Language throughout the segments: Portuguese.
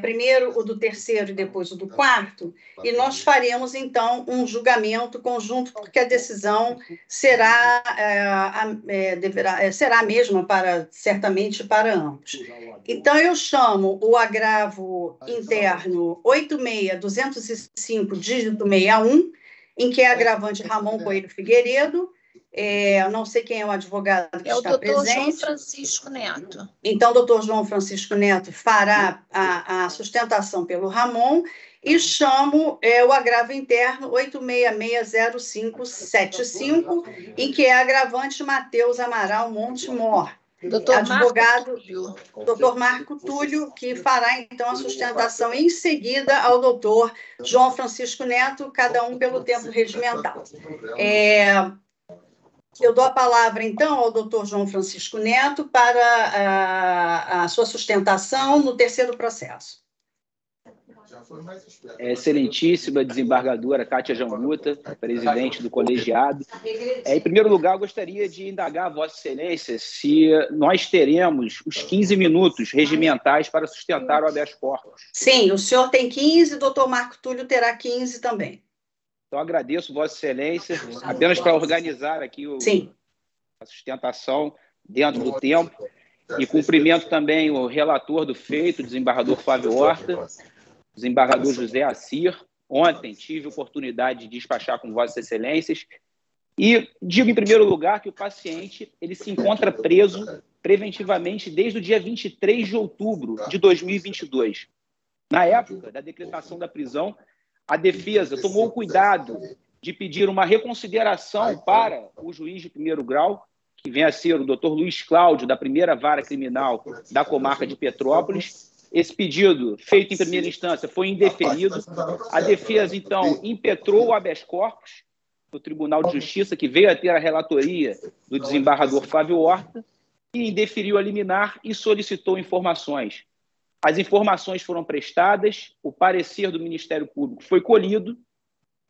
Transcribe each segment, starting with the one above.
primeiro o do terceiro e depois o do quarto, e nós faremos, então, um julgamento conjunto, porque a decisão será a mesma, certamente, para ambos. Então, eu chamo o agravo interno 86.205, dígito 61, em que é agravante Ramon Coelho Figueiredo. Eu não sei quem é o advogado que está presente. É o doutor João Francisco Neto. Então, o doutor João Francisco Neto fará a sustentação pelo Ramon e chamo o agravo interno 8660575, em que é agravante Matheus Amaral Montemor. Advogado, doutor Marco Túlio, que fará, então, a sustentação em seguida ao doutor João Francisco Neto, cada um pelo tempo regimental. Eu dou a palavra, então, ao doutor João Francisco Neto para a sua sustentação no terceiro processo. Excelentíssima desembargadora Kátia Janguta, presidente do colegiado. Em primeiro lugar, eu gostaria de indagar a Vossa Excelência se nós teremos os 15 minutos regimentais para sustentar o habeas corpus. Sim, o senhor tem 15, o doutor Marco Túlio terá 15 também. Então, agradeço, Vossa Excelência, apenas para organizar aqui a sustentação dentro do tempo. E cumprimento também o relator do feito, o desembargador Flávio Horta, desembargador José Assir. Ontem tive a oportunidade de despachar com Vossas Excelências. E digo, em primeiro lugar, que o paciente ele se encontra preso preventivamente desde o dia 23 de outubro de 2022. Na época da decretação da prisão, a defesa tomou o cuidado de pedir uma reconsideração para o juiz de primeiro grau, que vem a ser o doutor Luiz Cláudio, da primeira vara criminal da comarca de Petrópolis. Esse pedido, feito em primeira instância, foi indeferido. A defesa, então, impetrou o habeas corpus do Tribunal de Justiça, que veio a ter a relatoria do desembargador Flávio Horta, e indeferiu a liminar e solicitou informações. As informações foram prestadas, o parecer do Ministério Público foi colhido,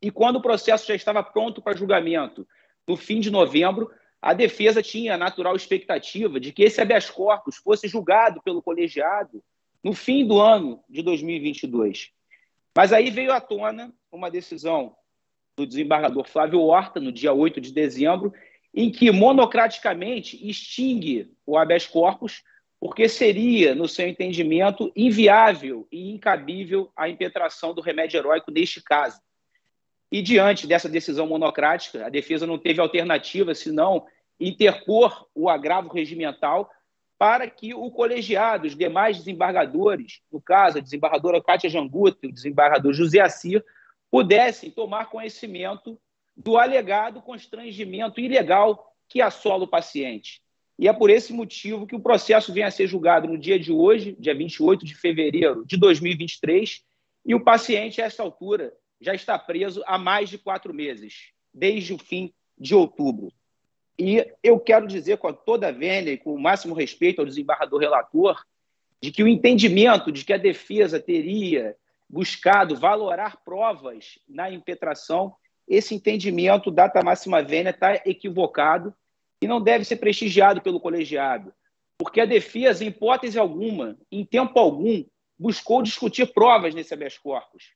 e quando o processo já estava pronto para julgamento, no fim de novembro, a defesa tinha a natural expectativa de que esse habeas corpus fosse julgado pelo colegiado no fim do ano de 2022. Mas aí veio à tona uma decisão do desembargador Flávio Horta, no dia 8 de dezembro, em que monocraticamente extingue o habeas corpus, porque seria, no seu entendimento, inviável e incabível a impetração do remédio heróico neste caso. E, diante dessa decisão monocrática, a defesa não teve alternativa senão interpor o agravo regimental para que o colegiado, os demais desembargadores, no caso, a desembargadora Kátia Janguta e o desembargador José Assir, pudessem tomar conhecimento do alegado constrangimento ilegal que assola o paciente. E é por esse motivo que o processo vem a ser julgado no dia de hoje, dia 28 de fevereiro de 2023, e o paciente, a essa altura, já está preso há mais de 4 meses, desde o fim de outubro. E eu quero dizer com toda a vênia e com o máximo respeito ao desembargador relator, de que o entendimento de que a defesa teria buscado valorar provas na impetração, esse entendimento, data máxima vênia, está equivocado e não deve ser prestigiado pelo colegiado, porque a defesa, em hipótese alguma, em tempo algum, buscou discutir provas nesse habeas corpus.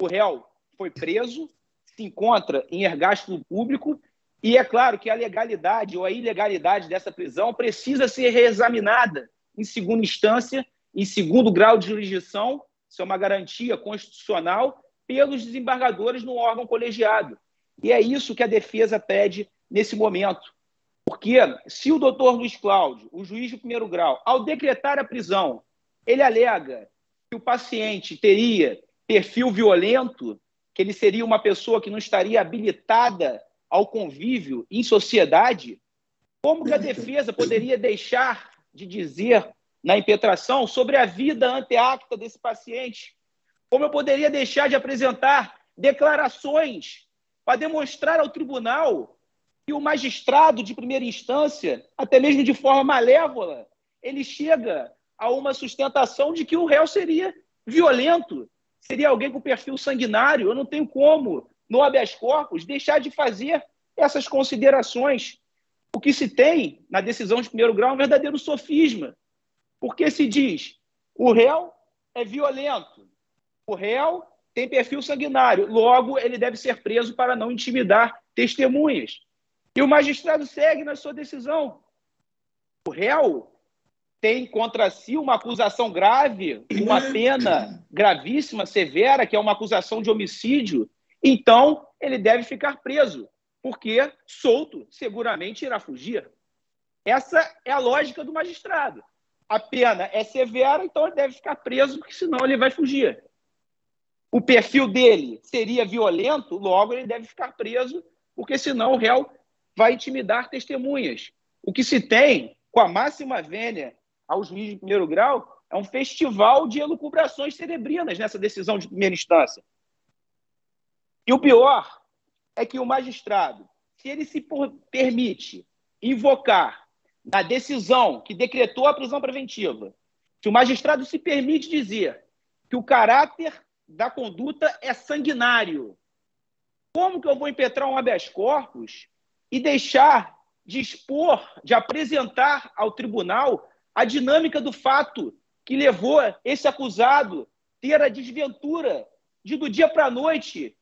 O réu foi preso, se encontra em ergástulo público, e é claro que a legalidade ou a ilegalidade dessa prisão precisa ser reexaminada em segunda instância, em segundo grau de jurisdição, isso é uma garantia constitucional, pelos desembargadores no órgão colegiado. E é isso que a defesa pede nesse momento. Porque se o doutor Luiz Cláudio, o juiz de primeiro grau, ao decretar a prisão, ele alega que o paciente teria perfil violento, que ele seria uma pessoa que não estaria habilitada ao convívio em sociedade, como que a defesa poderia deixar de dizer na impetração sobre a vida anteacta desse paciente? Como eu poderia deixar de apresentar declarações para demonstrar ao tribunal que o magistrado de primeira instância, até mesmo de forma malévola, ele chega a uma sustentação de que o réu seria violento, seria alguém com perfil sanguinário? Eu não tenho como, no habeas corpus, deixar de fazer essas considerações. O que se tem na decisão de primeiro grau é um verdadeiro sofisma, porque se diz O réu é violento. O réu tem perfil sanguinário. Logo, ele deve ser preso para não intimidar testemunhas. E o magistrado segue na sua decisão. O réu tem contra si uma acusação grave, uma pena gravíssima, severa, que é uma acusação de homicídio. Então, ele deve ficar preso, porque solto seguramente irá fugir. Essa é a lógica do magistrado. A pena é severa, então ele deve ficar preso, porque senão ele vai fugir. O perfil dele seria violento, logo ele deve ficar preso, porque senão o réu vai intimidar testemunhas. O que se tem, com a máxima vênia ao juiz de primeiro grau, é um festival de elucubrações cerebrinas nessa decisão de primeira instância. E o pior é que o magistrado, se ele se permite invocar na decisão que decretou a prisão preventiva, se o magistrado se permite dizer que o caráter da conduta é sanguinário, como que eu vou impetrar um habeas corpus e deixar de expor, de apresentar ao tribunal a dinâmica do fato que levou esse acusado ter a desventura de, do dia para a noite,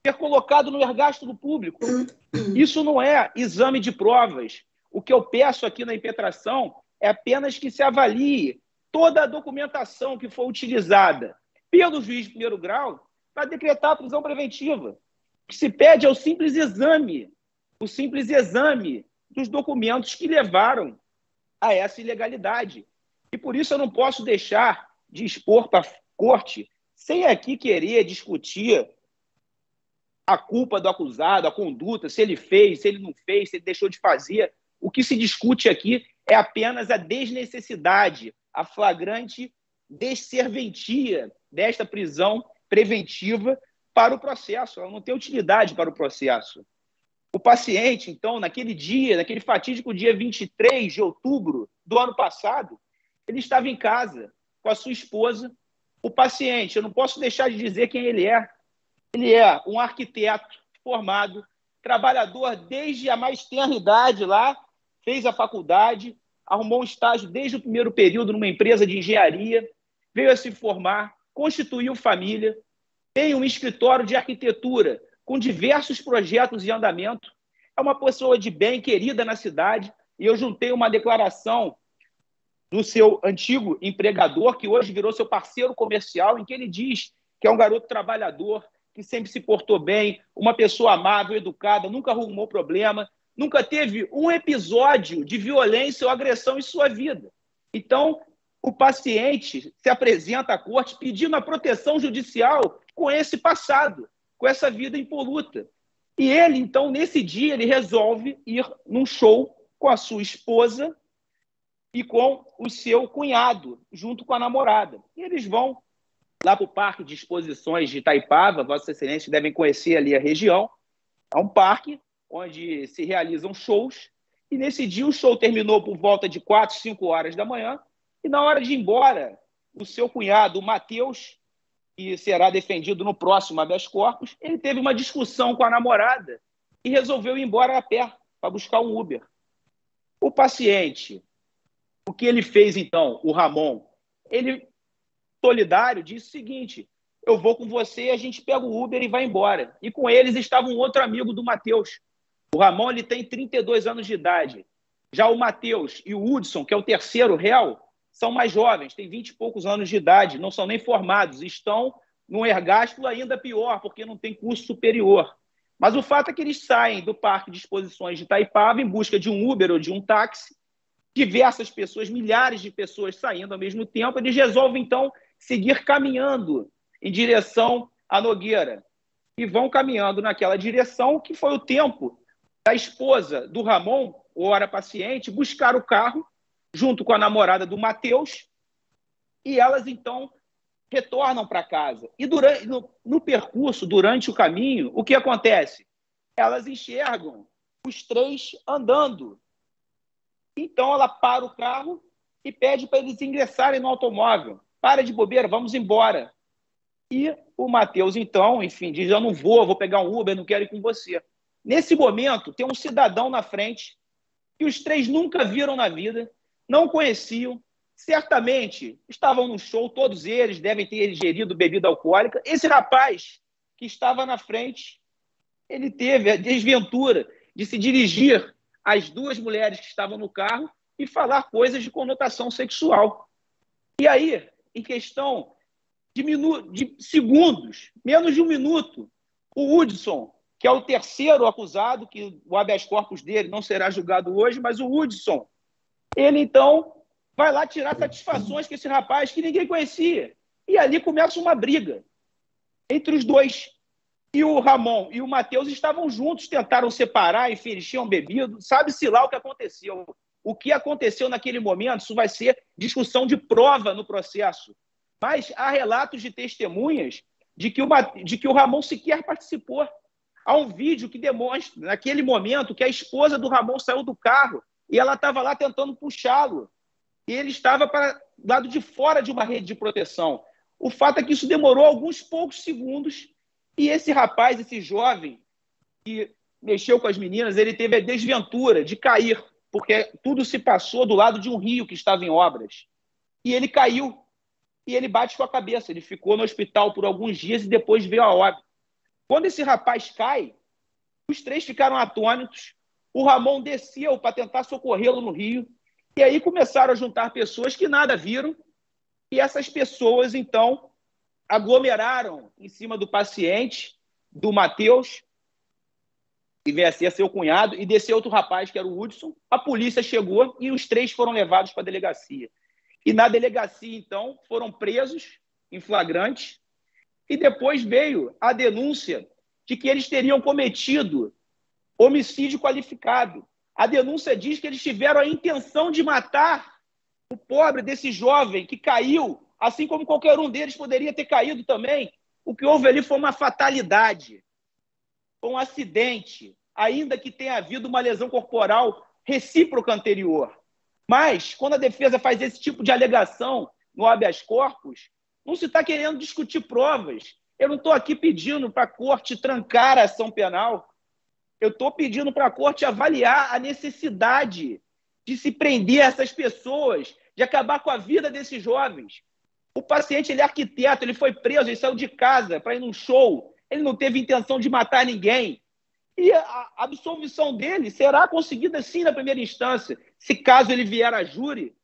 ser colocado no ergástulo público? Isso não é exame de provas. O que eu peço aqui na impetração é apenas que se avalie toda a documentação que foi utilizada pelo juiz de primeiro grau para decretar a prisão preventiva. O que se pede é o simples exame dos documentos que levaram a essa ilegalidade. E por isso eu não posso deixar de expor para a corte, sem aqui querer discutir a culpa do acusado, a conduta, se ele fez, se ele não fez, se ele deixou de fazer. O que se discute aqui é apenas a desnecessidade, a flagrante desserventia desta prisão preventiva para o processo. Ela não tem utilidade para o processo. O paciente, então, naquele dia, naquele fatídico dia 23 de outubro do ano passado, ele estava em casa com a sua esposa. O paciente, eu não posso deixar de dizer quem ele é. Ele é um arquiteto formado, trabalhador desde a mais tenra idade lá, fez a faculdade, arrumou um estágio desde o primeiro período numa empresa de engenharia, veio a se formar, constituiu família, tem um escritório de arquitetura com diversos projetos em andamento, é uma pessoa de bem, querida na cidade, e eu juntei uma declaração do seu antigo empregador, que hoje virou seu parceiro comercial, em que ele diz que é um garoto trabalhador, que sempre se portou bem, uma pessoa amável, educada, nunca arrumou problema, nunca teve um episódio de violência ou agressão em sua vida. Então, o paciente se apresenta à corte pedindo a proteção judicial com esse passado, com essa vida impoluta. E ele, então, nesse dia, ele resolve ir num show com a sua esposa e com o seu cunhado, junto com a namorada. E eles vão lá para o Parque de Exposições de Itaipava, Vossa Excelência devem conhecer ali a região. É um parque onde se realizam shows, e nesse dia o show terminou por volta de 4, 5 horas da manhã, e na hora de ir embora, o seu cunhado, o Matheus, que será defendido no próximo habeas corpus, ele teve uma discussão com a namorada e resolveu ir embora a pé para buscar um Uber. O paciente, o que ele fez então, o Ramon, ele, solidário, disse o seguinte: eu vou com você, a gente pega o Uber e vai embora. E com eles estava um outro amigo do Matheus. O Ramon, ele tem 32 anos de idade. Já o Matheus e o Hudson, que é o terceiro réu, são mais jovens, têm 20 e poucos anos de idade, não são nem formados, estão num ergástulo ainda pior, porque não tem curso superior. Mas o fato é que eles saem do Parque de Exposições de Itaipava em busca de um Uber ou de um táxi, diversas pessoas, milhares de pessoas saindo ao mesmo tempo, eles resolvem, então, seguir caminhando em direção à Nogueira. E vão caminhando naquela direção, que foi o tempo da esposa do Ramon, ora paciente, buscar o carro, junto com a namorada do Matheus, e elas, então, retornam para casa. E no percurso, durante o caminho, o que acontece? Elas enxergam os três andando. Então, ela para o carro e pede para eles ingressarem no automóvel. Para de bobeira, vamos embora. E o Matheus, então, enfim, diz: eu não vou pegar um Uber, não quero ir com você. Nesse momento, tem um cidadão na frente que os três nunca viram na vida, não conheciam, certamente estavam no show, todos eles devem ter ingerido bebida alcoólica. Esse rapaz que estava na frente, ele teve a desventura de se dirigir às duas mulheres que estavam no carro e falar coisas de conotação sexual. E aí, em questão de segundos, menos de um minuto, o Hudson, que é o terceiro acusado, que o habeas corpus dele não será julgado hoje, mas o Hudson, ele então vai lá tirar satisfações com esse rapaz que ninguém conhecia. E ali começa uma briga entre os dois. E o Ramon e o Matheus estavam juntos, tentaram separar, enfim, eles tinham bebido, sabe-se lá o que aconteceu. O que aconteceu naquele momento, isso vai ser discussão de prova no processo. Mas há relatos de testemunhas de que o Ramon sequer participou. Há um vídeo que demonstra, naquele momento, que a esposa do Ramon saiu do carro e ela estava lá tentando puxá-lo. E ele estava para o lado de fora de uma rede de proteção. O fato é que isso demorou alguns poucos segundos e esse rapaz, esse jovem que mexeu com as meninas, ele teve a desventura de cair, porque tudo se passou do lado de um rio que estava em obras. E ele caiu e ele bate com a cabeça. Ele ficou no hospital por alguns dias e depois veio a óbito. Quando esse rapaz cai, os três ficaram atônitos. O Ramon desceu para tentar socorrê-lo no rio. E aí começaram a juntar pessoas que nada viram. E essas pessoas, então, aglomeraram em cima do paciente, do Matheus, que veio a ser seu cunhado, e desse outro rapaz, que era o Hudson. A polícia chegou e os três foram levados para a delegacia. E na delegacia, então, foram presos em flagrante. E depois veio a denúncia de que eles teriam cometido homicídio qualificado. A denúncia diz que eles tiveram a intenção de matar o pobre desse jovem que caiu, assim como qualquer um deles poderia ter caído também. O que houve ali foi uma fatalidade, foi um acidente, ainda que tenha havido uma lesão corporal recíproca anterior. Mas, quando a defesa faz esse tipo de alegação no habeas corpus, não se está querendo discutir provas. Eu não estou aqui pedindo para a corte trancar a ação penal. Eu estou pedindo para a corte avaliar a necessidade de se prender essas pessoas, de acabar com a vida desses jovens. O paciente, ele é arquiteto, ele foi preso, ele saiu de casa para ir num show, ele não teve intenção de matar ninguém. E a absolvição dele será conseguida sim na primeira instância. Se caso ele vier a júri,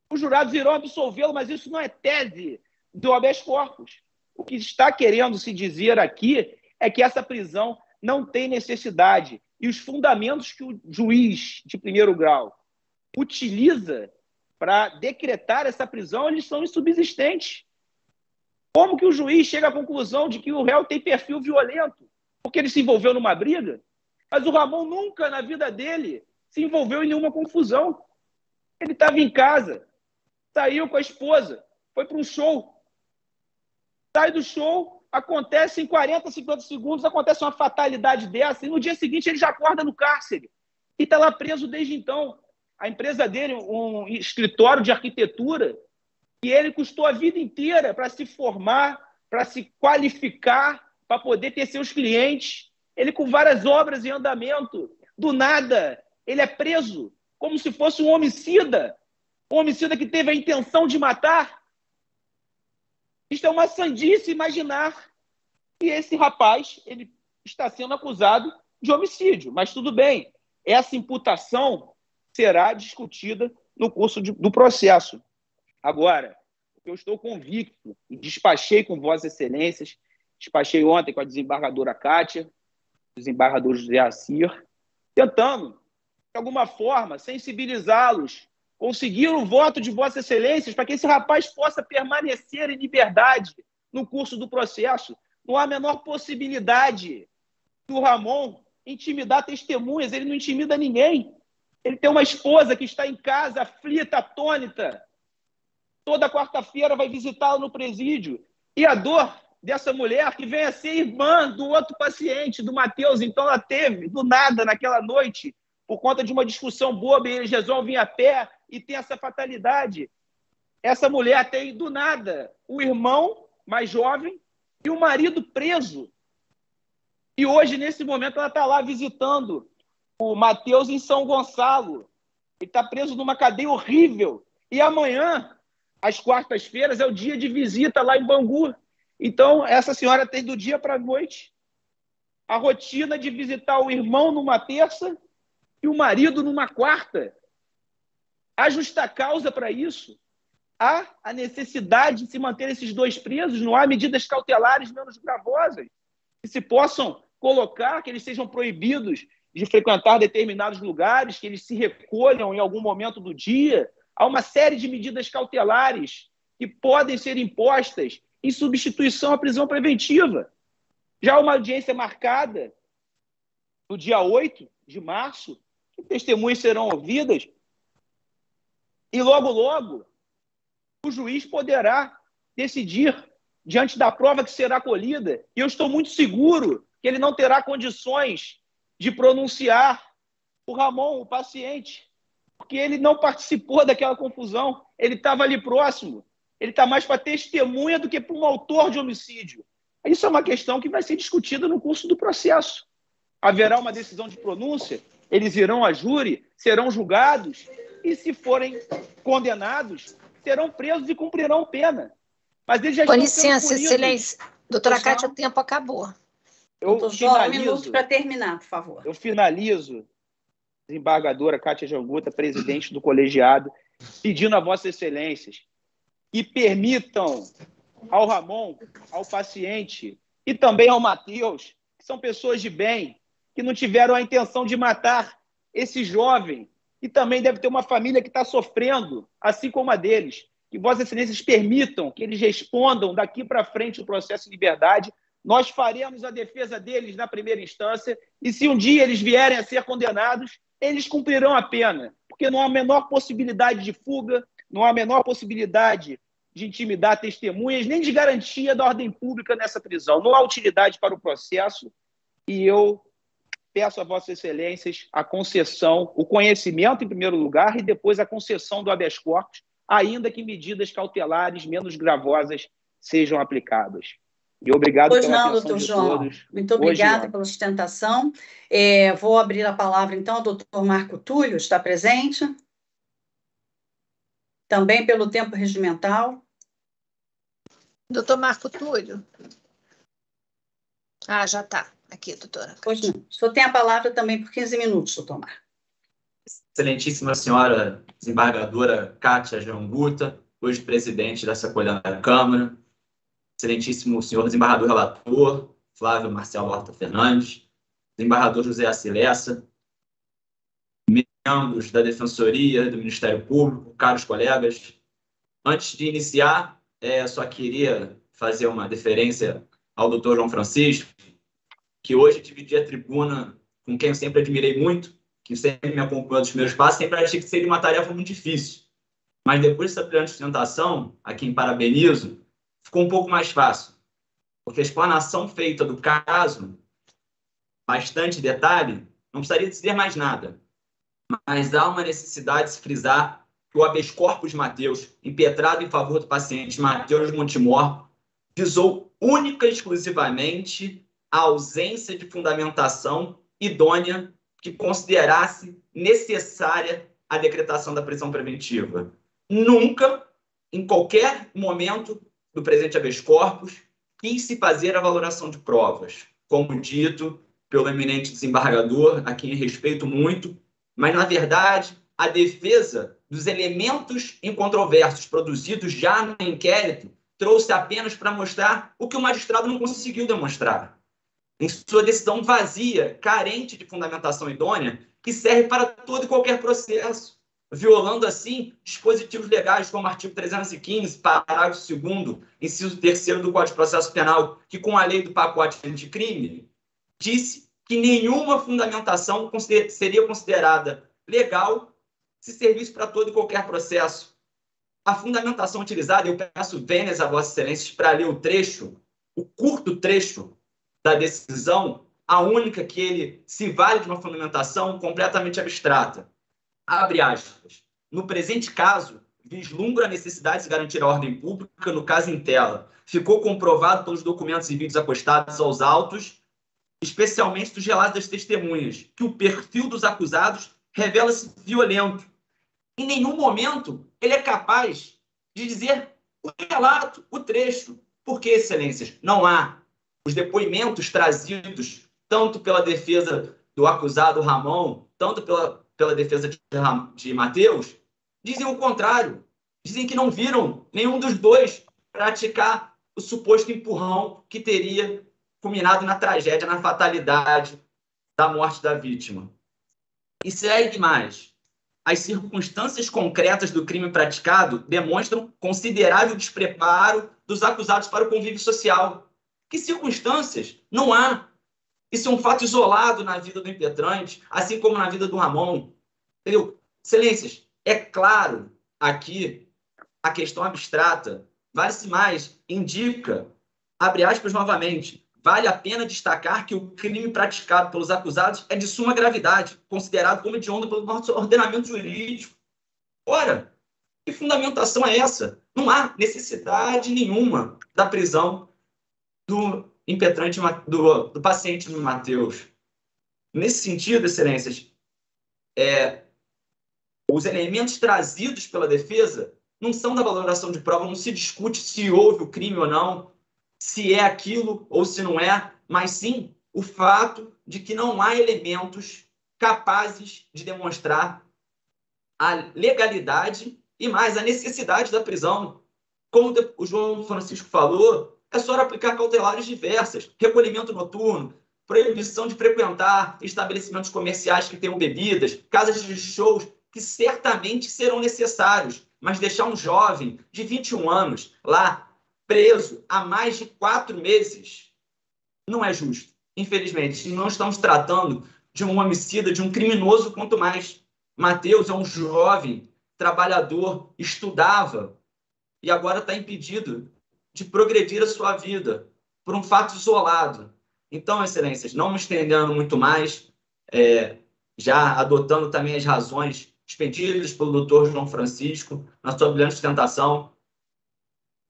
os jurados irão absolvê-lo, mas isso não é tese do habeas corpus. O que está querendo se dizer aqui é que essa prisão não tem necessidade. E os fundamentos que o juiz de primeiro grau utiliza para decretar essa prisão, eles são insubsistentes. Como que o juiz chega à conclusão de que o réu tem perfil violento? Porque ele se envolveu numa briga? Mas o Ramon nunca na vida dele se envolveu em nenhuma confusão. Ele estava em casa, saiu com a esposa, foi para um show. Sai do show, acontece em 40, 50 segundos, acontece uma fatalidade dessa, e no dia seguinte ele já acorda no cárcere. E está lá preso desde então. A empresa dele, um escritório de arquitetura, e ele custou a vida inteira para se formar, para se qualificar, para poder ter seus clientes. Ele com várias obras em andamento. Do nada, ele é preso, como se fosse um homicida que teve a intenção de matar. Isto é uma sandice imaginar que esse rapaz ele está sendo acusado de homicídio. Mas tudo bem, essa imputação será discutida no curso do processo. Agora, eu estou convicto e despachei com Vossas Excelências, despachei ontem com a desembargadora Kátia, desembargador José Assir, tentando, de alguma forma, sensibilizá-los, conseguir o voto de Vossas Excelências para que esse rapaz possa permanecer em liberdade no curso do processo. Não há a menor possibilidade do Ramon intimidar testemunhas, ele não intimida ninguém. Ele tem uma esposa que está em casa, aflita, atônita. Toda quarta-feira vai visitá-lo no presídio. E a dor dessa mulher que vem a ser irmã do outro paciente, do Matheus. Então ela teve, do nada, naquela noite, por conta de uma discussão boba, e eles resolvem ir a pé e tem essa fatalidade. Essa mulher tem, do nada, o irmão mais jovem e o marido preso. E hoje, nesse momento, ela está lá visitando o Matheus em São Gonçalo. Ele está preso numa cadeia horrível. E amanhã, às quartas-feiras, é o dia de visita lá em Bangu. Então, essa senhora tem do dia para a noite a rotina de visitar o irmão numa terça e o marido numa quarta. Há justa causa para isso. Há a necessidade de se manter esses dois presos. Não há medidas cautelares menos gravosas que se possam colocar, que eles sejam proibidos de frequentar determinados lugares, que eles se recolham em algum momento do dia. Há uma série de medidas cautelares que podem ser impostas em substituição à prisão preventiva. Já há uma audiência marcada no dia 8 de março, que testemunhas serão ouvidas, e logo, logo, o juiz poderá decidir diante da prova que será colhida. E eu estou muito seguro que ele não terá condições de pronunciar o Ramon, o paciente, porque ele não participou daquela confusão, ele estava ali próximo, ele está mais para testemunha do que para um autor de homicídio. Isso é uma questão que vai ser discutida no curso do processo. Haverá uma decisão de pronúncia, eles irão a júri, serão julgados, e se forem condenados, serão presos e cumprirão pena. Mas eles já Com licença, excelência. Doutora Kátia, o tempo acabou. Eu finalizo. 1 minuto para terminar, por favor. Eu finalizo, desembargadora Kátia Janguta, presidente do colegiado, pedindo a Vossas Excelências que permitam ao Ramon, ao paciente e também ao Matheus, que são pessoas de bem, que não tiveram a intenção de matar esse jovem, e também deve ter uma família que está sofrendo, assim como a deles. Que Vossas Excelências permitam que eles respondam daqui para frente o processo de liberdade. Nós faremos a defesa deles na primeira instância, e se um dia eles vierem a ser condenados, eles cumprirão a pena, porque não há a menor possibilidade de fuga, não há a menor possibilidade de intimidar testemunhas, nem de garantia da ordem pública nessa prisão. Não há utilidade para o processo, e eu peço a Vossas Excelências a concessão, o conhecimento em primeiro lugar, e depois a concessão do habeas corpus, ainda que medidas cautelares menos gravosas sejam aplicadas. E obrigado pela atenção doutor de João. todos. Muito obrigada pela sustentação. Vou abrir a palavra, então, ao doutor Marco Túlio, está presente? Também pelo tempo regimental. Doutor Marco Túlio. Já está. Aqui, doutora. Pois não. O senhor tem a palavra também por 15 minutos, doutor Marco. Excelentíssima senhora desembargadora Kátia Janguta, hoje presidente dessa colhida da Câmara, excelentíssimo senhor desembargador relator, Flávio Marcelo Horta Fernandes, desembargador José Acilessa, membros da Defensoria, do Ministério Público, caros colegas. Antes de iniciar, só queria fazer uma deferência ao doutor João Francisco, que hoje dividi a tribuna com quem eu sempre admirei muito, que sempre me acompanhou dos meus passos, sempre achei que seria uma tarefa muito difícil. Mas depois dessa brilhante sustentação, a quem parabenizo, ficou um pouco mais fácil, porque a explanação feita do caso, bastante detalhe, não precisaria dizer mais nada. Mas há uma necessidade de se frisar que o habeas corpus Matheus, impetrado em favor do paciente Matheus Montemor, visou única e exclusivamente a ausência de fundamentação idônea que considerasse necessária a decretação da prisão preventiva. Nunca, em qualquer momento do presente habeas corpus, quis se fazer a valoração de provas, como dito pelo eminente desembargador, a quem respeito muito, mas, na verdade, a defesa dos elementos incontroversos produzidos já no inquérito trouxe apenas para mostrar o que o magistrado não conseguiu demonstrar. Em sua decisão vazia, carente de fundamentação idônea, que serve para todo e qualquer processo, violando, assim, dispositivos legais como o artigo 315, parágrafo 2º, inciso 3º do Código de Processo Penal, que, com a lei do pacote anticrime, disse que nenhuma fundamentação seria considerada legal se servisse para todo e qualquer processo. A fundamentação utilizada, eu peço vênias a Vossas Excelências para ler o trecho, o curto trecho da decisão, a única que ele se vale de uma fundamentação completamente abstrata. Abre aspas. No presente caso, vislumbra a necessidade de se garantir a ordem pública no caso em tela. Ficou comprovado pelos documentos e vídeos acostados aos autos, especialmente dos relatos das testemunhas, que o perfil dos acusados revela-se violento, em nenhum momento ele é capaz de dizer o relato, o trecho. Porque, excelências, não há os depoimentos trazidos tanto pela defesa do acusado Ramon, tanto pela defesa de Mateus, dizem o contrário. Dizem que não viram nenhum dos dois praticar o suposto empurrão que teria culminado na tragédia, na fatalidade da morte da vítima. E segue mais. As circunstâncias concretas do crime praticado demonstram considerável despreparo dos acusados para o convívio social. Que circunstâncias? Não há. Isso é um fato isolado na vida do impetrante, assim como na vida do Ramon. Entendeu? Excelências, é claro aqui a questão abstrata. Vale-se mais, indica, abre aspas novamente, vale a pena destacar que o crime praticado pelos acusados é de suma gravidade, considerado como hediondo pelo nosso ordenamento jurídico. Ora, que fundamentação é essa? Não há necessidade nenhuma da prisão do impetrante, do paciente Mateus. Nesse sentido, excelências, os elementos trazidos pela defesa não são da valoração de prova, não se discute se houve o crime ou não, se é aquilo ou se não é, mas sim o fato de que não há elementos capazes de demonstrar a legalidade e mais a necessidade da prisão. Como o João Francisco falou, é só aplicar cautelares diversas, recolhimento noturno, proibição de frequentar estabelecimentos comerciais que tenham bebidas, casas de shows, que certamente serão necessários, mas deixar um jovem de 21 anos lá, preso há mais de 4 meses, não é justo. Infelizmente, não estamos tratando de um homicida, de um criminoso, quanto mais. Mateus é um jovem, trabalhador, estudava e agora está impedido de progredir a sua vida por um fato isolado. Então, excelências, não me estendendo muito mais, já adotando também as razões expedidas pelo doutor João Francisco, na sua brilhante sustentação,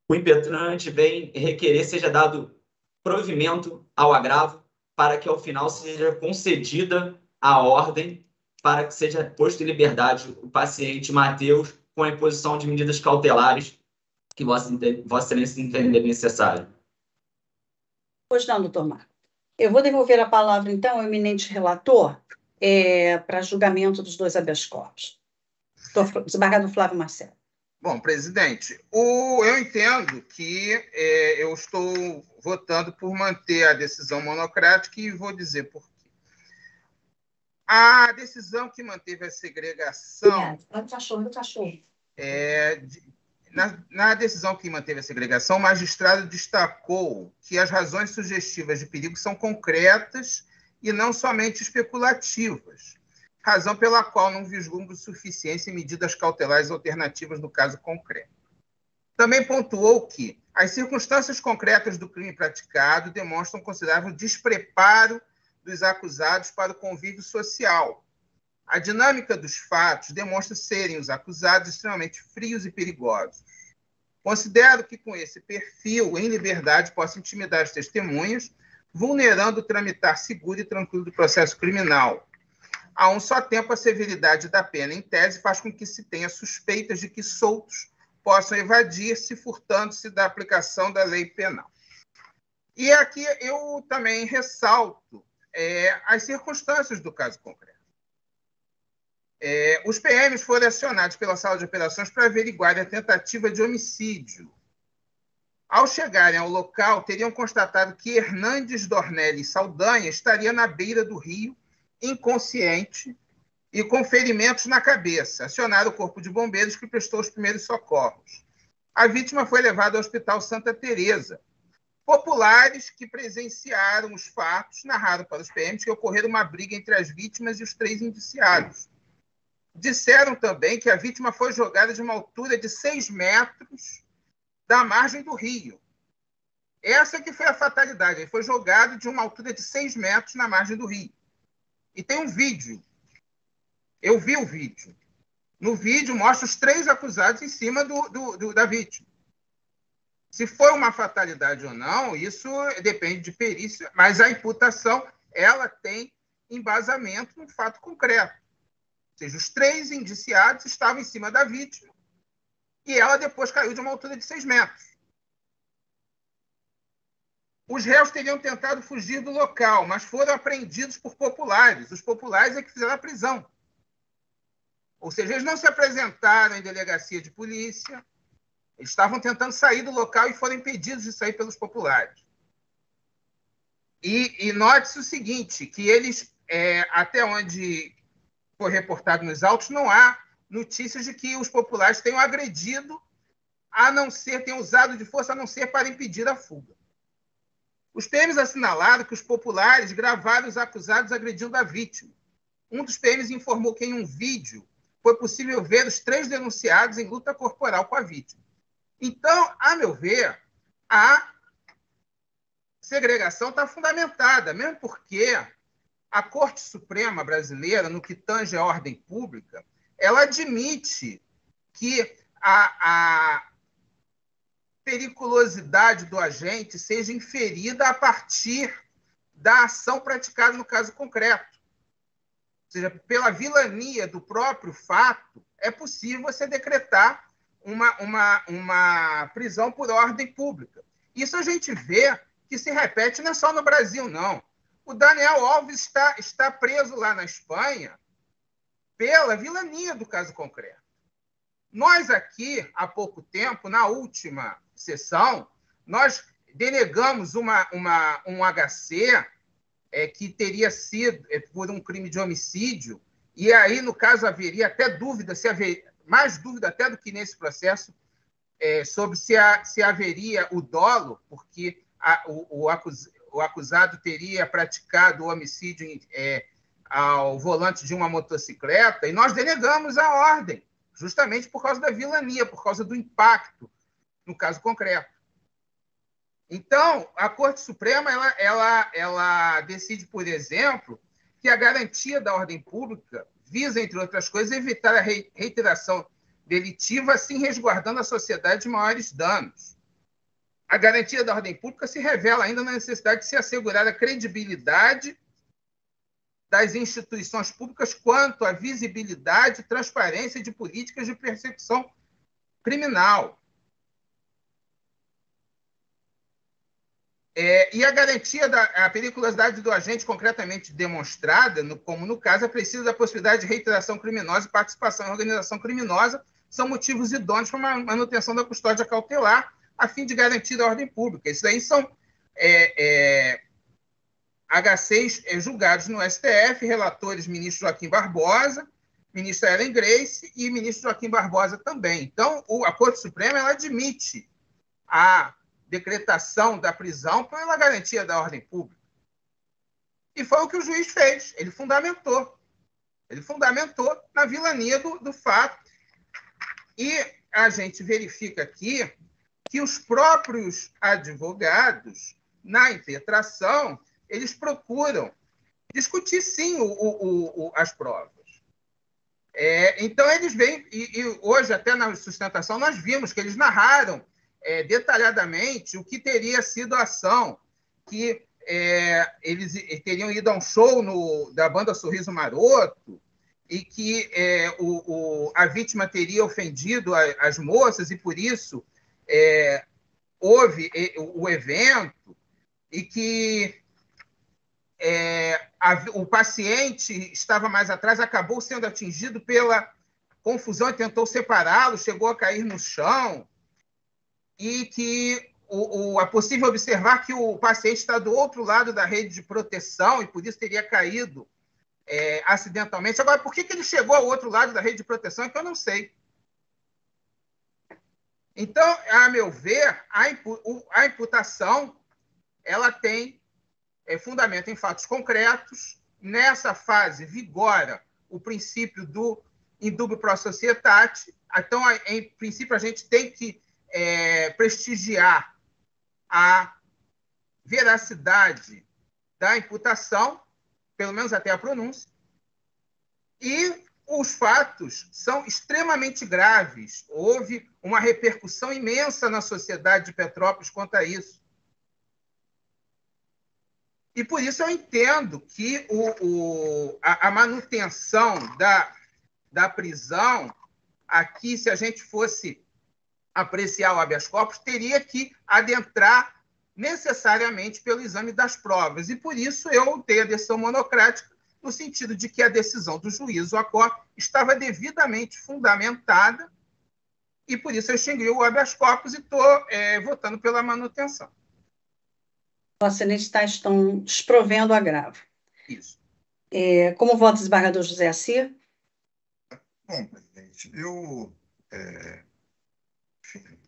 o impetrante vem requerer seja dado provimento ao agravo para que, ao final, seja concedida a ordem para que seja posto em liberdade o paciente Mateus com a imposição de medidas cautelares que Vossa Excelência entender necessário. Pois não, doutor Marco. Eu vou devolver a palavra, então, ao eminente relator para julgamento dos 2 habeas corpus. Desembargador Flávio Marcelo. Bom, presidente, eu entendo que eu estou votando por manter a decisão monocrática e vou dizer por quê. A decisão que manteve a segregação... Na decisão que manteve a segregação, o magistrado destacou que as razões sugestivas de perigo são concretas e não somente especulativas, razão pela qual não vislumbra suficiência em medidas cautelares alternativas no caso concreto. Também pontuou que as circunstâncias concretas do crime praticado demonstram considerável despreparo dos acusados para o convívio social. A dinâmica dos fatos demonstra serem os acusados extremamente frios e perigosos. Considero que, com esse perfil, em liberdade, possa intimidar as testemunhas, vulnerando o tramitar seguro e tranquilo do processo criminal. A um só tempo, a severidade da pena, em tese, faz com que se tenha suspeitas de que soltos possam evadir-se, furtando-se da aplicação da lei penal. E aqui eu também ressalto as circunstâncias do caso concreto. Os PMs foram acionados pela sala de operações para averiguar a tentativa de homicídio. Ao chegarem ao local, teriam constatado que Hernandes Dornelli Saldanha estaria na beira do rio, inconsciente e com ferimentos na cabeça. Acionaram o corpo de bombeiros, que prestou os primeiros socorros. A vítima foi levada ao Hospital Santa Teresa. Populares que presenciaram os fatos narraram para os PMs que ocorreu uma briga entre as vítimas e os 3 indiciados. Disseram também que a vítima foi jogada de uma altura de 6 metros da margem do rio. Essa que foi a fatalidade. Ele foi jogado de uma altura de 6 metros na margem do rio. E tem um vídeo. Eu vi o vídeo. No vídeo mostra os 3 acusados em cima da vítima. Se foi uma fatalidade ou não, isso depende de perícia, mas a imputação ela tem embasamento no fato concreto. seja, os 3 indiciados estavam em cima da vítima e ela depois caiu de uma altura de 6 metros. Os réus teriam tentado fugir do local, mas foram apreendidos por populares. Os populares é que fizeram a prisão. Ou seja, eles não se apresentaram em delegacia de polícia, eles estavam tentando sair do local e foram impedidos de sair pelos populares. E note-se o seguinte, que eles, até onde foi reportado nos autos, não há notícias de que os populares tenham agredido, tenham usado de força, a não ser para impedir a fuga. Os PMs assinalaram que os populares gravaram os acusados agredindo a vítima. Um dos PMs informou que em um vídeo foi possível ver os 3 denunciados em luta corporal com a vítima. Então, a meu ver, a segregação está fundamentada, mesmo porque a Corte Suprema brasileira, no que tange à ordem pública, ela admite que a periculosidade do agente seja inferida a partir da ação praticada no caso concreto. Ou seja, pela vilania do próprio fato, é possível você decretar uma prisão por ordem pública. Isso a gente vê que se repete não é só no Brasil, não. O Daniel Alves está preso lá na Espanha pela vilania do caso concreto. Nós aqui, há pouco tempo, na última sessão, nós denegamos um HC que teria sido por um crime de homicídio, e aí, no caso, haveria até dúvida, mais dúvida até do que nesse processo, sobre se haveria o dolo, porque o acusado teria praticado o homicídio ao volante de uma motocicleta, e nós denegamos a ordem, justamente por causa da vilania, por causa do impacto no caso concreto. Então, a Corte Suprema ela decide, por exemplo, que a garantia da ordem pública visa, entre outras coisas, evitar a reiteração delitiva, assim resguardando a sociedade de maiores danos. A garantia da ordem pública se revela ainda na necessidade de se assegurar a credibilidade das instituições públicas quanto à visibilidade e transparência de políticas de persecução criminal. E a garantia da periculosidade do agente concretamente demonstrada, como no caso, é preciso da possibilidade de reiteração criminosa e participação em organização criminosa, são motivos idôneos para a manutenção da custódia cautelar, a fim de garantir a ordem pública. Isso aí são HCs julgados no STF, relatores ministro Joaquim Barbosa, ministra Ellen Grace e ministro Joaquim Barbosa também. Então, a Corte Suprema ela admite a decretação da prisão pela garantia da ordem pública. E foi o que o juiz fez. Ele fundamentou na vilania do fato. E a gente verifica aqui que os próprios advogados, na impetração, eles procuram discutir, sim, as provas. Então, eles vêm, e hoje, até na sustentação, nós vimos que eles narraram detalhadamente o que teria sido a ação, que eles teriam ido a um show da banda Sorriso Maroto e que a vítima teria ofendido as moças e, por isso, houve o evento e que o paciente estava mais atrás, acabou sendo atingido pela confusão e tentou separá-lo, chegou a cair no chão, e que é possível observar que o paciente está do outro lado da rede de proteção e por isso teria caído acidentalmente. Agora, por que ele chegou ao outro lado da rede de proteção é que eu não sei. Então, a meu ver, a imputação ela tem fundamento em fatos concretos. Nessa fase, vigora o princípio do indubio pro societate. Então, em princípio, a gente tem que prestigiar a veracidade da imputação, pelo menos até a pronúncia, e os fatos são extremamente graves. Houve uma repercussão imensa na sociedade de Petrópolis quanto a isso. E por isso eu entendo que a manutenção da prisão, aqui, se a gente fosse apreciar o habeas corpus, teria que adentrar necessariamente pelo exame das provas. E, por isso, eu dei a decisão monocrática, no sentido de que a decisão do juiz, o acordo, estava devidamente fundamentada e, por isso, eu extingui o habeas corpus e estou votando pela manutenção. Vossa Excelência estão desprovendo o agravo. Isso. Como vota o desembargador José Assir? Bom, presidente, enfim,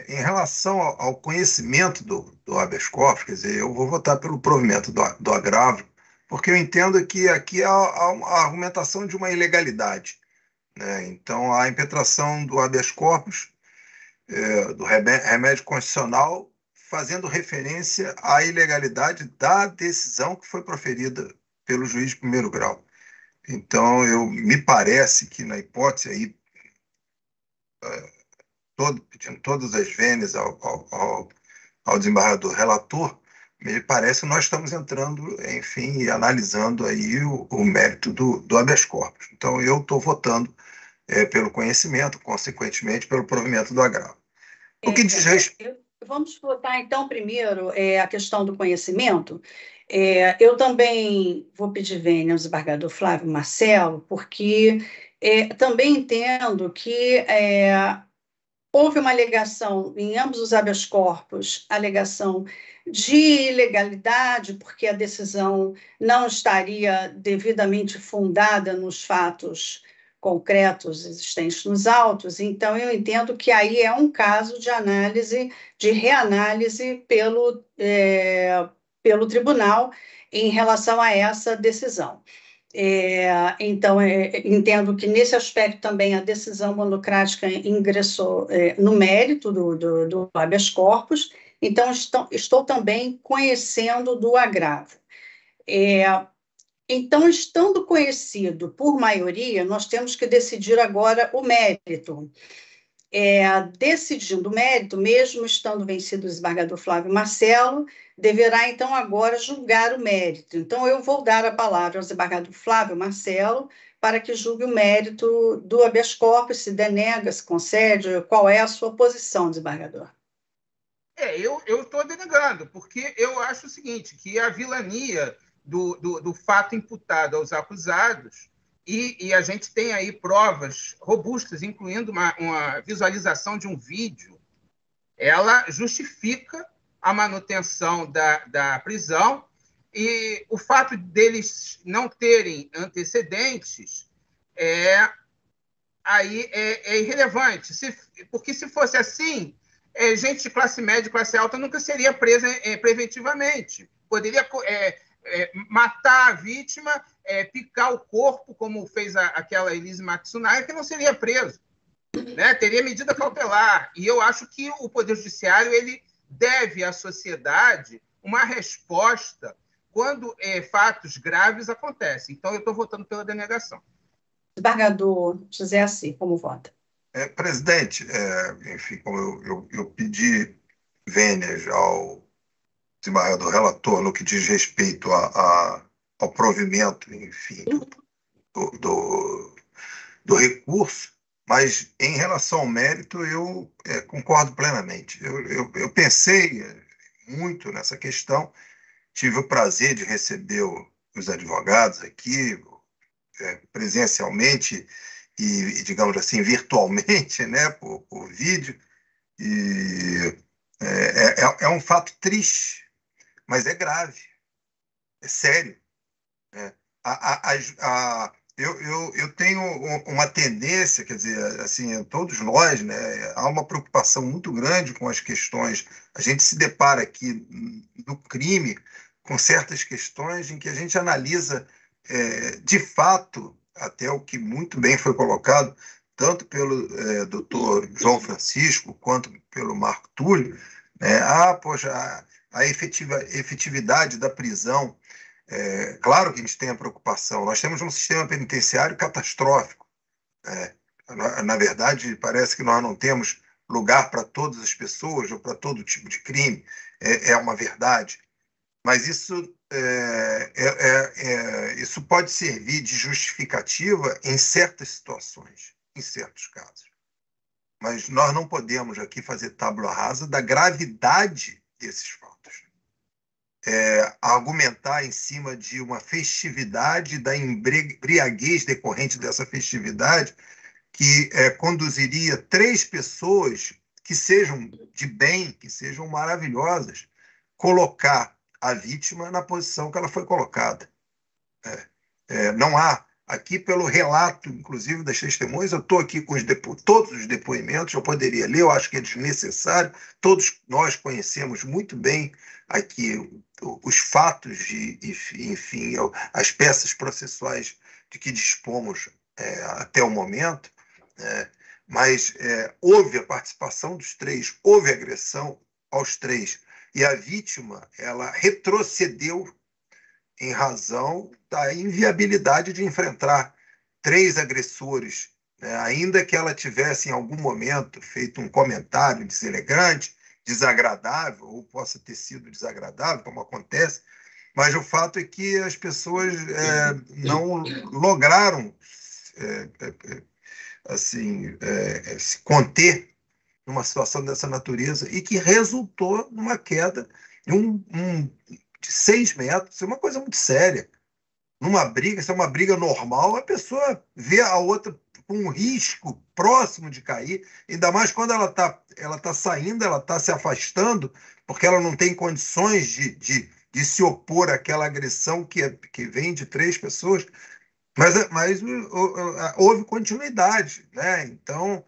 em relação ao conhecimento do habeas corpus, quer dizer, eu vou votar pelo provimento do agravo, porque eu entendo que aqui há uma argumentação de uma ilegalidade, né? Então, a impetração do habeas corpus, do remédio constitucional, fazendo referência à ilegalidade da decisão que foi proferida pelo juiz de primeiro grau. Então, me parece que, na hipótese aí, pedindo todas as vênias ao desembargador relator, me parece que nós estamos entrando, enfim, e analisando aí o mérito do habeas corpus. Então, eu estou votando pelo conhecimento, consequentemente, pelo provimento do agravo. O que diz respeito... Vamos votar, então, primeiro a questão do conhecimento. Eu também vou pedir vênia ao desembargador Flávio Marcelo, porque também entendo que houve uma alegação em ambos os habeas corpus, alegação de ilegalidade, porque a decisão não estaria devidamente fundada nos fatos concretos existentes nos autos. Então, eu entendo que aí é um caso de análise, de reanálise pelo tribunal em relação a essa decisão. Então, entendo que, nesse aspecto, também a decisão monocrática ingressou no mérito do habeas corpus. Então, estou também conhecendo do agravo. Então, estando conhecido por maioria, nós temos que decidir agora o mérito. Decidindo o mérito, mesmo estando vencido o desembargador Flávio Marcelo, deverá, então, agora julgar o mérito. Então, eu vou dar a palavra ao desembargador Flávio Marcelo para que julgue o mérito do habeas corpus, se denega, se concede, qual é a sua posição, desembargador? Eu estou denegando, porque eu acho o seguinte, que a vilania do fato imputado aos acusados, e a gente tem aí provas robustas, incluindo uma visualização de um vídeo, ela justifica a manutenção da prisão, e o fato deles não terem antecedentes aí é irrelevante, porque se fosse assim, gente de classe média e classe alta nunca seria presa preventivamente. Poderia matar a vítima, picar o corpo, como fez aquela Elise Matsunaga, que não seria preso, né? Teria medida cautelar. E eu acho que o Poder Judiciário ele deve à sociedade uma resposta quando fatos graves acontecem. Então, eu estou votando pela denegação. Desembargador José Assir, como vota? Presidente, enfim, como eu pedi vênias ao desembargador relator no que diz respeito ao provimento, enfim, do recurso, mas em relação ao mérito eu concordo plenamente. Eu pensei muito nessa questão, tive o prazer de receber os advogados aqui presencialmente e, digamos assim, virtualmente, né, por vídeo, e é um fato triste, mas é grave, é sério. Eu tenho uma tendência, quer dizer, assim, todos nós, né, há uma preocupação muito grande com as questões. A gente se depara aqui no crime com certas questões em que a gente analisa, de fato, até o que muito bem foi colocado, tanto pelo doutor João Francisco quanto pelo Marco Túlio, né, a efetividade da prisão. Claro que a gente tem a preocupação. Nós temos um sistema penitenciário catastrófico. Na verdade, parece que nós não temos lugar para todas as pessoas ou para todo tipo de crime. É uma verdade. Mas isso isso pode servir de justificativa em certas situações, em certos casos. Mas nós não podemos aqui fazer tábua rasa da gravidade desses fatos. Argumentar em cima de uma festividade, da embriaguez decorrente dessa festividade, que conduziria 3 pessoas que sejam de bem, que sejam maravilhosas, colocar a vítima na posição que ela foi colocada. Não há, aqui pelo relato, inclusive, das testemunhas, eu estou aqui com todos os depoimentos, eu poderia ler, eu acho que é desnecessário, todos nós conhecemos muito bem aqui os fatos, enfim, as peças processuais de que dispomos até o momento, mas houve a participação dos 3, houve agressão aos 3, e a vítima ela retrocedeu em razão da inviabilidade de enfrentar 3 agressores, né? Ainda que ela tivesse em algum momento feito um comentário deselegante, desagradável, ou possa ter sido desagradável, como acontece, mas o fato é que as pessoas não lograram se conter numa situação dessa natureza e que resultou numa queda de 6 metros. Isso é uma coisa muito séria. Numa briga, se é uma briga normal, a pessoa vê a outra com um risco próximo de cair, ainda mais quando ela tá saindo, ela está se afastando, porque ela não tem condições de se opor àquela agressão que vem de 3 pessoas. Mas houve continuidade, né? Então,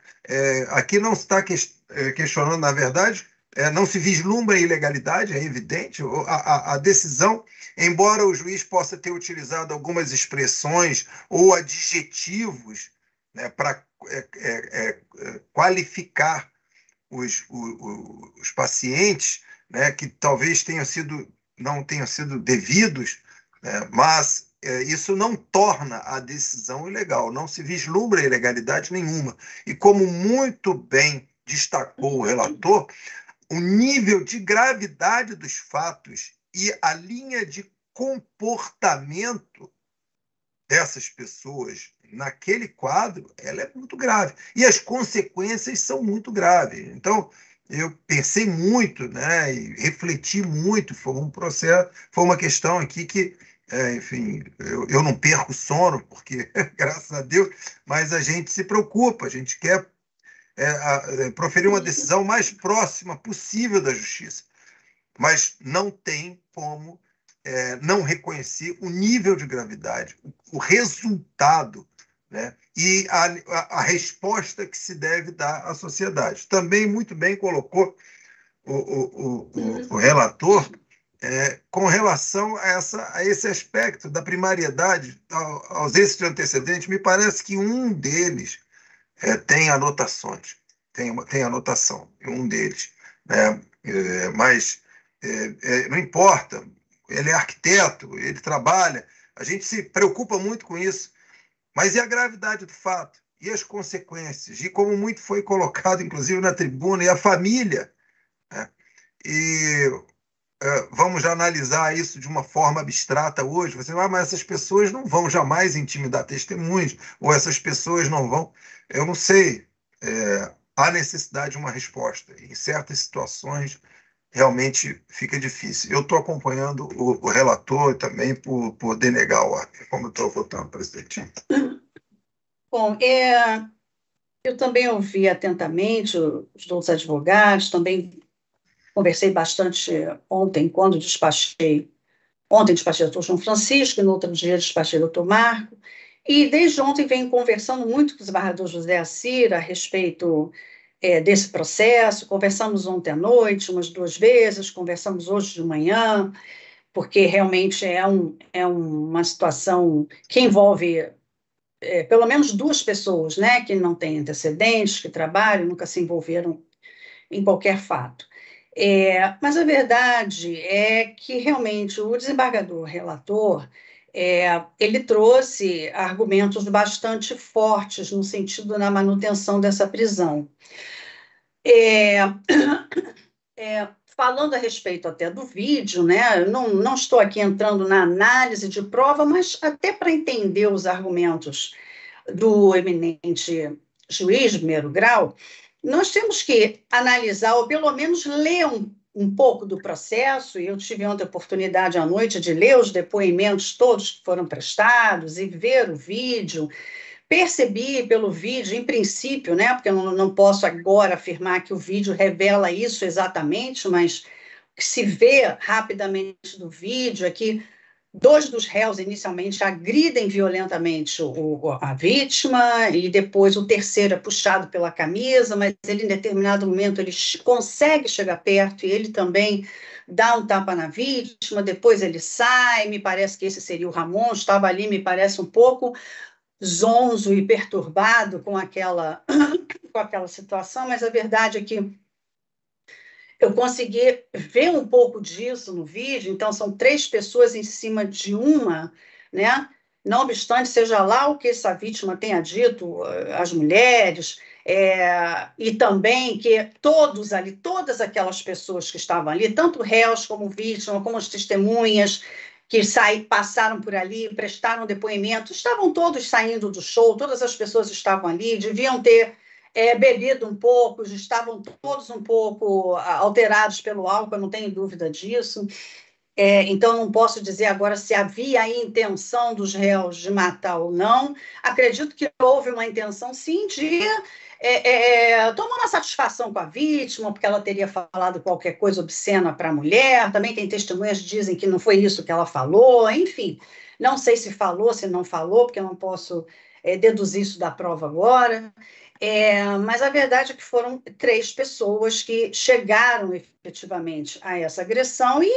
aqui não se está questionando, na verdade, não se vislumbra ilegalidade, é evidente. A decisão, embora o juiz possa ter utilizado algumas expressões ou adjetivos, né, para qualificar os pacientes, né, que talvez não tenham sido devidos, né, mas isso não torna a decisão ilegal, não se vislumbra ilegalidade nenhuma. E como muito bem destacou o relator, o nível de gravidade dos fatos e a linha de comportamento dessas pessoas naquele quadro, ela é muito grave. E as consequências são muito graves. Então, eu pensei muito, né, e refleti muito, foi um processo, foi uma questão aqui que enfim, eu não perco sono, porque, graças a Deus, mas a gente se preocupa, a gente quer proferir uma decisão mais próxima possível da justiça. Mas não tem como não reconhecer o nível de gravidade, o resultado, né, e a resposta que se deve dar à sociedade. Também muito bem colocou o relator, com relação a esse aspecto da primariedade, ausência de antecedente. Me parece que um deles tem anotações, tem anotação, um deles, né? Mas não importa, ele é arquiteto, ele trabalha, a gente se preocupa muito com isso, mas e a gravidade do fato? E as consequências? E como muito foi colocado, inclusive, na tribuna, e a família, né? E vamos já analisar isso de uma forma abstrata hoje. Você vai, mas essas pessoas não vão jamais intimidar testemunhas, ou essas pessoas não vão. Eu não sei. Há necessidade de uma resposta. Em certas situações, realmente fica difícil. Eu estou acompanhando o relator também por denegar a ordem, como eu estou votando, presidente. Bom, eu também ouvi atentamente os outros advogados, também conversei bastante ontem, quando despachei. Ontem despachei o doutor João Francisco, e no outro dia despachei o doutor Marco. E desde ontem venho conversando muito com o desembargador José Assir a respeito desse processo. Conversamos ontem à noite, umas 2 vezes, conversamos hoje de manhã, porque realmente é uma situação que envolve pelo menos 2 pessoas, né, que não têm antecedentes, que trabalham, nunca se envolveram em qualquer fato. Mas a verdade é que, realmente, o desembargador relator, ele trouxe argumentos bastante fortes no sentido da manutenção dessa prisão. falando a respeito até do vídeo, né? Eu não estou aqui entrando na análise de prova, mas até para entender os argumentos do eminente juiz de primeiro grau, nós temos que analisar, ou pelo menos ler um pouco do processo, e eu tive ontem a oportunidade à noite de ler os depoimentos todos que foram prestados e ver o vídeo. Percebi pelo vídeo, em princípio, né, porque eu não posso agora afirmar que o vídeo revela isso exatamente, mas que se vê rapidamente do vídeo é que 2 dos réus inicialmente agridem violentamente a vítima e depois o terceiro é puxado pela camisa, mas ele em determinado momento ele consegue chegar perto e ele também dá um tapa na vítima, depois ele sai, me parece que esse seria o Ramon, estava ali, me parece um pouco zonzo e perturbado com aquela situação, mas a verdade é que eu consegui ver um pouco disso no vídeo, então são 3 pessoas em cima de uma, né? Não obstante, seja lá o que essa vítima tenha dito, as mulheres, e também que todos ali, todas aquelas pessoas que estavam ali, tanto réus como vítima, como as testemunhas, que passaram por ali, prestaram depoimento, estavam todos saindo do show, todas as pessoas estavam ali, deviam ter bebido um pouco, estavam todos um pouco alterados pelo álcool, eu não tenho dúvida disso. Então, não posso dizer agora se havia a intenção dos réus de matar ou não. Acredito que houve uma intenção, sim, de tomar uma satisfação com a vítima, porque ela teria falado qualquer coisa obscena para a mulher. Também tem testemunhas que dizem que não foi isso que ela falou. Enfim, não sei se falou, se não falou, porque eu não posso deduzir isso da prova agora. Mas a verdade é que foram 3 pessoas que chegaram efetivamente a essa agressão e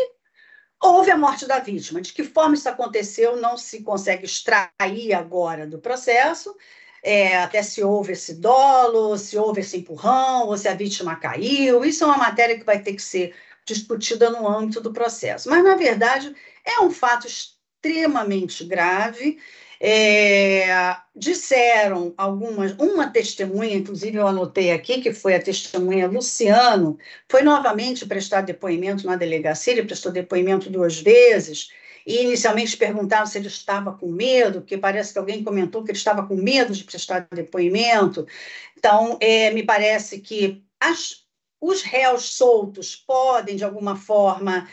houve a morte da vítima. De que forma isso aconteceu não se consegue extrair agora do processo, até se houve esse dolo, se houve esse empurrão, ou se a vítima caiu. Isso é uma matéria que vai ter que ser discutida no âmbito do processo. Mas, na verdade, é um fato extremamente grave. Disseram uma testemunha, inclusive eu anotei aqui, que foi a testemunha Luciano, foi novamente prestar depoimento na delegacia, ele prestou depoimento 2 vezes, e inicialmente perguntaram se ele estava com medo, porque parece que alguém comentou que ele estava com medo de prestar depoimento. Então, me parece que os réus soltos podem, de alguma forma,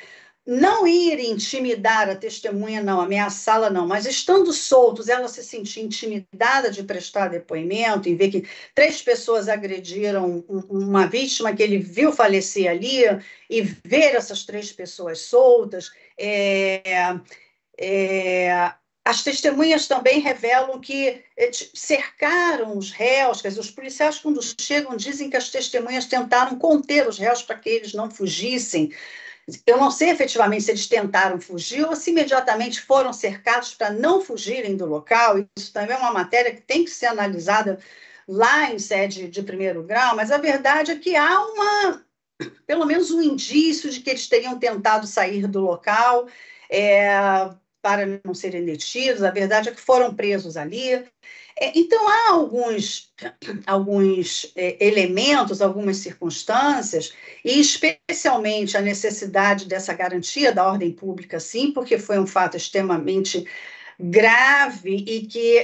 não ir intimidar a testemunha, não, ameaçá-la, não, mas estando soltos, ela se sentir intimidada de prestar depoimento e ver que 3 pessoas agrediram uma vítima que ele viu falecer ali e ver essas 3 pessoas soltas. As testemunhas também revelam que cercaram os réus, quer dizer, os policiais, quando chegam, dizem que as testemunhas tentaram conter os réus para que eles não fugissem. Eu não sei efetivamente se eles tentaram fugir ou se imediatamente foram cercados para não fugirem do local. Isso também é uma matéria que tem que ser analisada lá em sede de primeiro grau, mas a verdade é que há pelo menos um indício de que eles teriam tentado sair do local para não serem detidos. A verdade é que foram presos ali. Então, há alguns elementos, algumas circunstâncias, e especialmente a necessidade dessa garantia da ordem pública, sim, porque foi um fato extremamente grave e que,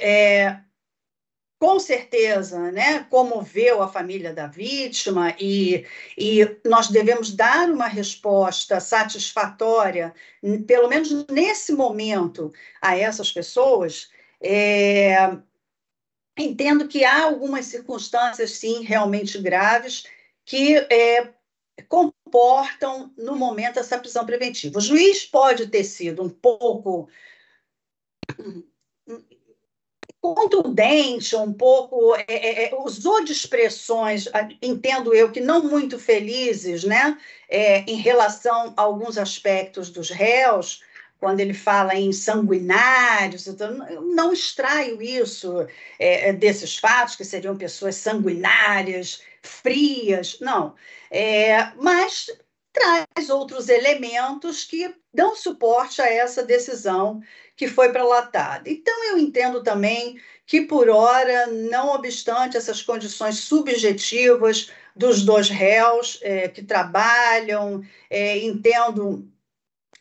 com certeza, né, comoveu a família da vítima, e nós devemos dar uma resposta satisfatória, pelo menos nesse momento, a essas pessoas. Entendo que há algumas circunstâncias, sim, realmente graves, que comportam, no momento, essa prisão preventiva. O juiz pode ter sido um pouco contundente, um pouco usou de expressões, entendo eu, que não muito felizes, né, em relação a alguns aspectos dos réus, quando ele fala em sanguinários. Então, eu não extraio isso desses fatos, que seriam pessoas sanguinárias, frias, não. Mas traz outros elementos que dão suporte a essa decisão que foi prolatada. Então, eu entendo também que, por hora, não obstante essas condições subjetivas dos dois réus que trabalham, entendo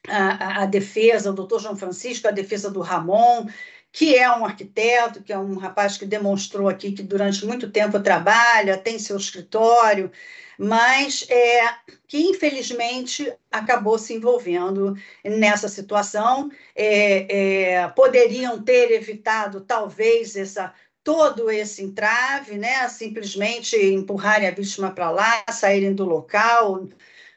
a defesa, o doutor João Francisco, a defesa do Ramon, que é um arquiteto, que é um rapaz que demonstrou aqui que durante muito tempo trabalha, tem seu escritório, mas que, infelizmente, acabou se envolvendo nessa situação. Poderiam ter evitado, talvez, todo esse entrave, né? Simplesmente empurrarem a vítima para lá, saírem do local,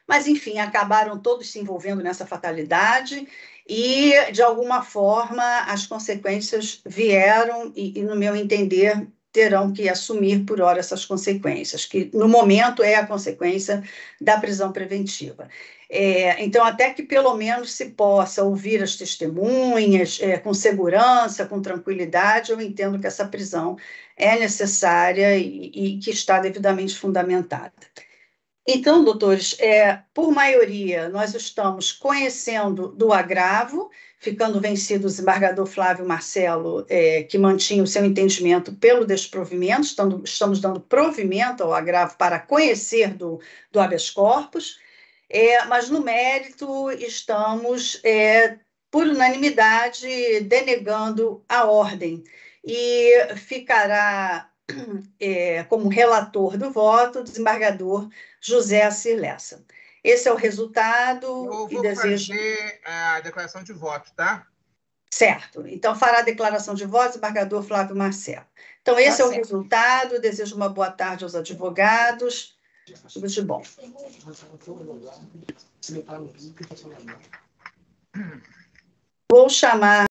mas, enfim, acabaram todos se envolvendo nessa fatalidade e, de alguma forma, as consequências vieram e, no meu entender, terão que assumir por hora essas consequências, que, no momento, é a consequência da prisão preventiva. Então, até que, pelo menos, se possa ouvir as testemunhas com segurança, com tranquilidade, eu entendo que essa prisão é necessária e que está devidamente fundamentada. Então, doutores, por maioria, nós estamos conhecendo do agravo, ficando vencido o desembargador Flávio Marcelo, que mantinha o seu entendimento pelo desprovimento, estamos dando provimento ao agravo para conhecer do habeas corpus, mas, no mérito, estamos, por unanimidade, denegando a ordem, e ficará como relator do voto o desembargador José Assir Lessa. Esse é o resultado. Eu vou fazer a declaração de voto, tá? Certo. Então, fará a declaração de voto o desembargador Flávio Marcelo. Então, esse é o resultado. Desejo uma boa tarde aos advogados. Tudo de bom. Vou chamar